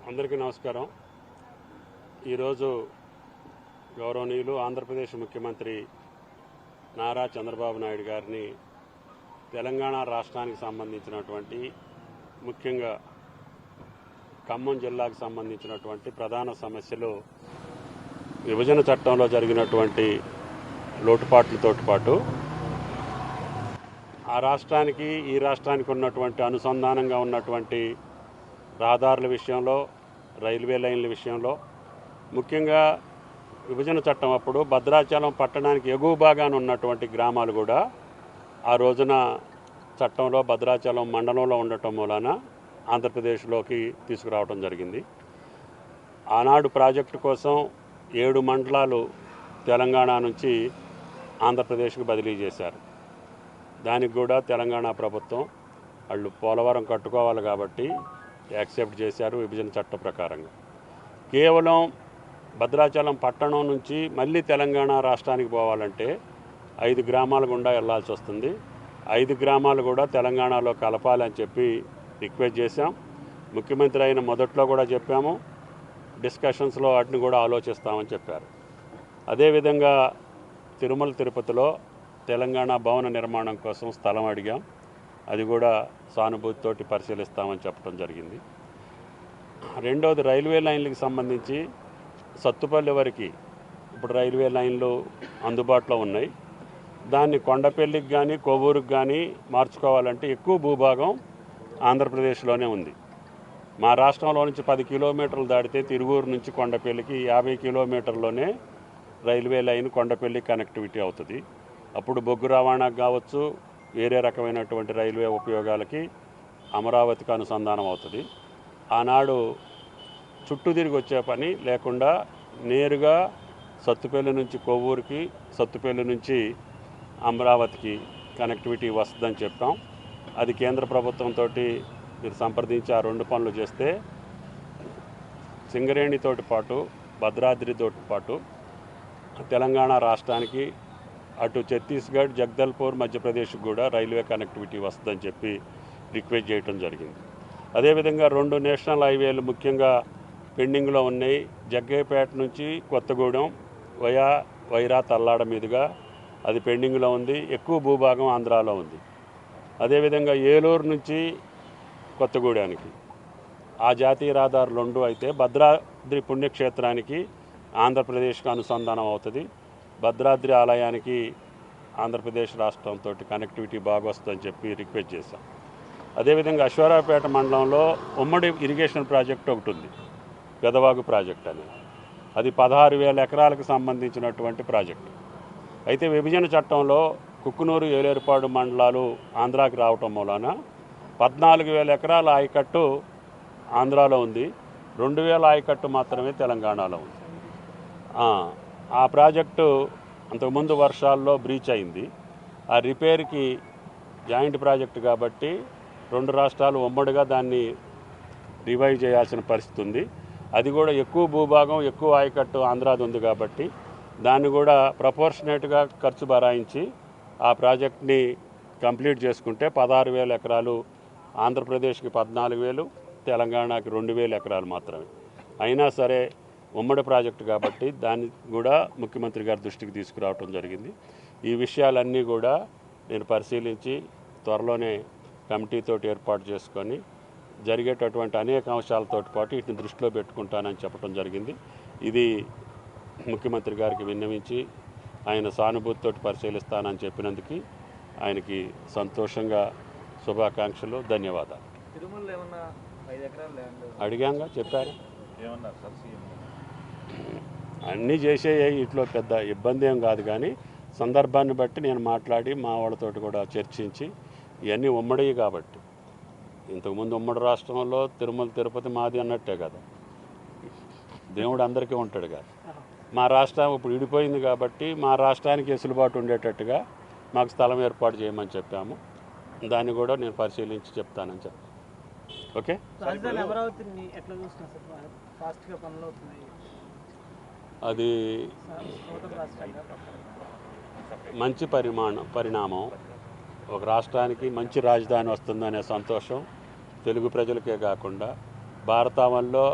అందరికీ నమస్కారం. ఈరోజు గౌరవనీయులు ఆంధ్రప్రదేశ్ ముఖ్యమంత్రి నారా చంద్రబాబు నాయుడు గారిని తెలంగాణ రాష్ట్రానికి సంబంధించినటువంటి ముఖ్యంగా ఖమ్మం జిల్లాకు సంబంధించినటువంటి ప్రధాన సమస్యలు విభజన చట్టంలో జరిగినటువంటి లోటుపాట్లతో పాటు ఆ రాష్ట్రానికి ఈ రాష్ట్రానికి ఉన్నటువంటి అనుసంధానంగా ఉన్నటువంటి రహదారుల విషయంలో, రైల్వే లైన్ల విషయంలో, ముఖ్యంగా విభజన చట్టం అప్పుడు భద్రాచలం పట్టణానికి ఎగువ భాగాన ఉన్నటువంటి గ్రామాలు కూడా ఆ రోజున చట్టంలో భద్రాచలం మండలంలో ఉండటం మూలాన ఆంధ్రప్రదేశ్లోకి తీసుకురావడం జరిగింది. ఆనాడు ప్రాజెక్టు కోసం 7 మండలాలు తెలంగాణ నుంచి ఆంధ్రప్రదేశ్కి బదిలీ చేశారు. దానికి కూడా తెలంగాణ ప్రభుత్వం వాళ్ళు పోలవరం కట్టుకోవాలి కాబట్టి యాక్సెప్ట్ చేశారు విభజన చట్టం ప్రకారంగా. కేవలం భద్రాచలం పట్టణం నుంచి మళ్ళీ తెలంగాణ రాష్ట్రానికి పోవాలంటే 5 గ్రామాల గుండా వెళ్లాల్సి వస్తుంది. 5 గ్రామాలు కూడా తెలంగాణలో కలపాలని చెప్పి రిక్వెస్ట్ చేశాం. ముఖ్యమంత్రి అయిన మొదట్లో కూడా చెప్పాము, డిస్కషన్స్లో వాటిని కూడా ఆలోచిస్తామని చెప్పారు. అదేవిధంగా తిరుమల తిరుపతిలో తెలంగాణ భవన నిర్మాణం కోసం స్థలం అడిగాం. అది కూడా సానుభూతితోటి పరిశీలిస్తామని చెప్పడం జరిగింది. రెండవది రైల్వే లైన్లకు సంబంధించి సత్తుపల్లి వరకు ఇప్పుడు రైల్వే లైన్లు అందుబాటులో ఉన్నాయి. దాన్ని కొండపల్లికి కానీ కొవ్వూరుకి కానీ మార్చుకోవాలంటే ఎక్కువ భూభాగం ఆంధ్రప్రదేశ్లోనే ఉంది. మా రాష్ట్రంలో నుంచి 10 కిలోమీటర్లు దాటితే తిరువూరు నుంచి కొండపల్లికి 50 కిలోమీటర్లోనే రైల్వే లైన్ కొండపల్లి కనెక్టివిటీ అవుతుంది. అప్పుడు బొగ్గు రవాణాకు కావచ్చు, వేరే రకమైనటువంటి రైల్వే ఉపయోగాలకి అమరావతికి అనుసంధానం అవుతుంది. ఆనాడు చుట్టూ తిరిగి వచ్చే పని లేకుండా నేరుగా సత్తుపల్లి నుంచి కొవ్వూరుకి, సత్తుపల్లి నుంచి అమరావతికి కనెక్టివిటీ వస్తుందని చెప్పాం. అది కేంద్ర ప్రభుత్వంతో మీరు సంప్రదించి ఆ 2 పనులు చేస్తే సింగరేణితోటి పాటు భద్రాద్రితో పాటు తెలంగాణ రాష్ట్రానికి అటు ఛత్తీస్గఢ్, జగదల్పూర్, మధ్యప్రదేశ్కి కూడా రైల్వే కనెక్టివిటీ వస్తుందని చెప్పి రిక్వెస్ట్ చేయడం జరిగింది. అదేవిధంగా 2 నేషనల్ హైవేలు ముఖ్యంగా పెండింగ్లో ఉన్నాయి. జగ్గయ్యపేట నుంచి కొత్తగూడెం వైరా తల్లాడ మీదుగా అది పెండింగ్లో ఉంది. ఎక్కువ భూభాగం ఆంధ్రాలో ఉంది. అదేవిధంగా ఏలూరు నుంచి కొత్తగూడెనికి ఆ జాతీయ రహదారులు 2 అయితే భద్రాద్రి పుణ్యక్షేత్రానికి ఆంధ్రప్రదేశ్కి అనుసంధానం అవుతుంది. భద్రాద్రి ఆలయానికి ఆంధ్రప్రదేశ్ రాష్ట్రంతో కనెక్టివిటీ బాగా వస్తుందని చెప్పి రిక్వెస్ట్ చేశాం. అదేవిధంగా అశ్వారావుపేట మండలంలో ఉమ్మడి ఇరిగేషన్ ప్రాజెక్ట్ ఒకటి ఉంది, పెదవాగు ప్రాజెక్ట్ అని. అది 16,000 ఎకరాలకు సంబంధించినటువంటి ప్రాజెక్టు. అయితే విభజన చట్టంలో కుక్కునూరు, ఏలేరుపాడు మండలాలు ఆంధ్రాకి రావటం మూలాన 14,000 ఎకరాల ఆయకట్టు ఆంధ్రాలో ఉంది, 2,000 ఆయకట్టు మాత్రమే తెలంగాణలో ఉంది. ఆ ప్రాజెక్టు అంతకుముందు వర్షాల్లో బ్రీచ్ అయింది. ఆ రిపేర్కి జాయింట్ ప్రాజెక్టు కాబట్టి 2 రాష్ట్రాలు ఉమ్మడిగా దాన్ని రివైవ్ చేయాల్సిన పరిస్థితి ఉంది. అది కూడా ఎక్కువ భూభాగం, ఎక్కువ ఆయకట్టు ఆంధ్రాది ఉంది కాబట్టి దాన్ని కూడా ప్రపోర్షనేట్గా ఖర్చు భరాయించి ఆ ప్రాజెక్ట్ని కంప్లీట్ చేసుకుంటే 16,000 ఎకరాలు, ఆంధ్రప్రదేశ్కి 14,000, తెలంగాణకి 2,000 ఎకరాలు మాత్రమే. అయినా సరే ఉమ్మడి ప్రాజెక్టు కాబట్టి దాన్ని కూడా ముఖ్యమంత్రి గారి దృష్టికి తీసుకురావడం జరిగింది. ఈ విషయాలన్నీ కూడా నేను పరిశీలించి త్వరలోనే కమిటీతోటి ఏర్పాటు చేసుకొని జరిగేటటువంటి అనేక అంశాలతో పాటు వీటిని దృష్టిలో పెట్టుకుంటానని చెప్పడం జరిగింది. ఇది ముఖ్యమంత్రి గారికి విన్నవించి ఆయన సానుభూతితో పరిశీలిస్తానని చెప్పినందుకు ఆయనకి సంతోషంగా శుభాకాంక్షలు, ధన్యవాదాలు. అడిగాంగా, చెప్పారు. అన్నీ చేసే ఇట్లో పెద్ద ఇబ్బంది ఏం కాదు, కానీ సందర్భాన్ని బట్టి నేను మాట్లాడి మా వాళ్ళతో కూడా చర్చించి ఇవన్నీ ఉమ్మడివి కాబట్టి. ఇంతకుముందు ఉమ్మడి రాష్ట్రంలో తిరుమల తిరుపతి మాది అన్నట్టే కదా, దేవుడు అందరికీ ఉంటాడు కదా. మా రాష్ట్రం ఇప్పుడు విడిపోయింది కాబట్టి మా రాష్ట్రానికి వెసులుబాటు ఉండేటట్టుగా మాకు స్థలం ఏర్పాటు చేయమని చెప్పాము. దాన్ని కూడా నేను పరిశీలించి చెప్తానని చెప్పాను. ఓకే, అది మంచి పరిణామం. ఒక రాష్ట్రానికి మంచి రాజధాని వస్తుందనే సంతోషం తెలుగు ప్రజలకే కాకుండా భారతావనిలో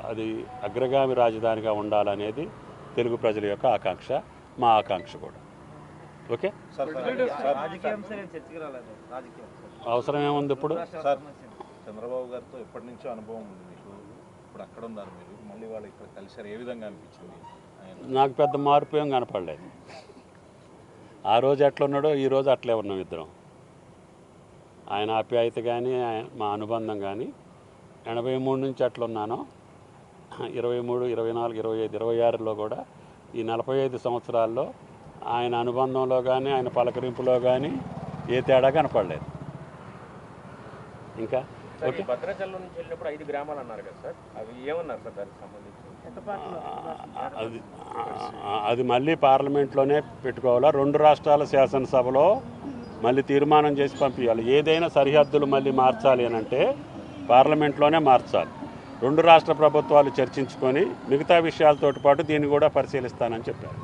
అది అగ్రగామి రాజధానిగా ఉండాలనేది తెలుగు ప్రజల యొక్క ఆకాంక్ష, మా ఆకాంక్ష కూడా. ఓకే, అవసరం ఏముంది ఇప్పుడు? చంద్రబాబు గారితో ఎప్పటి నుంచో అనుభవం ఉంది మీకు, ఇప్పుడు అక్కడ ఉన్నారు మీరు, మళ్ళీ వాళ్ళు ఇక్కడ కలిసారు, ఏ విధంగా అనిపించింది? నాకు పెద్ద మార్పు ఏం కనపడలేదు. ఆ రోజు ఎట్లా ఉన్నాడో ఈ రోజు అట్లే ఉన్నాం ఇద్దరం. ఆయన ఆప్యాయత కానీ మా అనుబంధం కానీ 83 నుంచి ఎట్లా ఉన్నానో 23, 24, 25, 26లో కూడా ఈ 45 సంవత్సరాల్లో ఆయన అనుబంధంలో కానీ ఆయన పలకరింపులో కానీ ఏ తేడా కనపడలేదు. ఇంకా ఓకే, భద్రాచలం నుంచి వెళ్ళినప్పుడు 5 గ్రామాలు అన్నారు కదా సార్, అవి ఏమన్నారు సార్ దానికి సంబంధించి? అది మళ్ళీ పార్లమెంట్లోనే పెట్టుకోవాలా. 2 రాష్ట్రాల శాసనసభలో మళ్ళీ తీర్మానం చేసి పంపించాలి. ఏదైనా సరిహద్దులు మళ్ళీ మార్చాలి అని అంటే పార్లమెంట్లోనే మార్చాలి. 2 రాష్ట్ర ప్రభుత్వాలు చర్చించుకొని మిగతా విషయాలతో పాటు దీన్ని కూడా పరిశీలిస్తానని చెప్పారు.